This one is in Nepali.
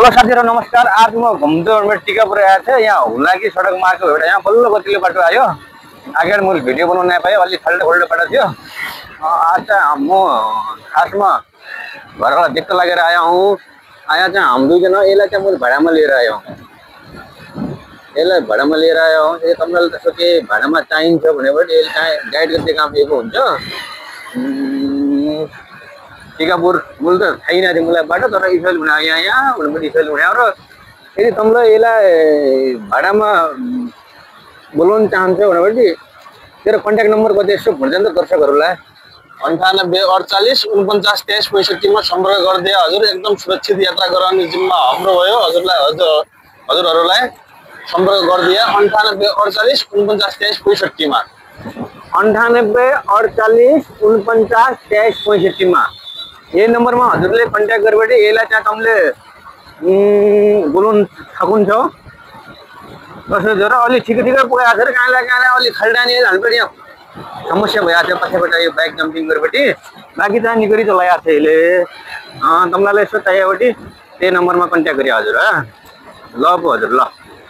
हेलो साथीहरु नमस्कार। आज म घुम्दो टिकापुर आएको थिएँ। यहाँ हुलाकी सडक मार्ग भएर यहाँ बल्ल गतिले बाटो आयो। अगाडि मैले भिडियो बनाउन नपाएँ, अलि खाल्डो खाल्डो बाटो थियो। आज चाहिँ म खासमा घरलाई देख्न लागेर आया हुँ। आया चाहिँ हम दुईजना यसलाई चाहिँ मैले भाडामा लिएर आयो। यसलाई भाडामा लिएर आयो। ए तपाईलाई त्यसो के भाडामा चाहिन्छ भनेपछि यसले चाहिँ गाइड गर्ने काम दिएको हुन्छ। टिकापुर मूल त थाहा नै थियो मलाई बाटो, तर इफेल हुन यहाँ भनेपछि इफेल हुने र यदि तपाईलाई यसलाई भाडामा बोलाउन चाहन्छ भनेपछि तेरो कन्ट्याक्ट नम्बर कति यसो भन्छ नि त दर्शकहरूलाई। 98 48 49 23 65 मा सम्पर्क गर्दै हजुर एकदम सुरक्षित यात्रा गराउने जिम्मा हाम्रो भयो। हजुरहरूलाई सम्पर्क गर्दै 98 48 49 23 65 मा 98 48 49 23 65 मा यही नम्बरमा हजुरले कन्ट्याक्ट गरेपछि यसलाई चाहिँ तपाईले बोलाउन सक्नुहुन्छ। कसो जरा अलि ठिकै पुगेको छ। कहाँलाई अलि खल्डानी हाल्नुपर्छ। यहाँ समस्या भइरहेको थियो पछिबाट यो बाइक जम्पिङ गरेपछि। बाँकी चाहिँ निकरी चलाइरहेको थियो यसले। तपाईँलाई यसो चाहिएपछि त्यही नम्बरमा कन्ट्याक्ट गरे हजुर। ल पो हजुर ल।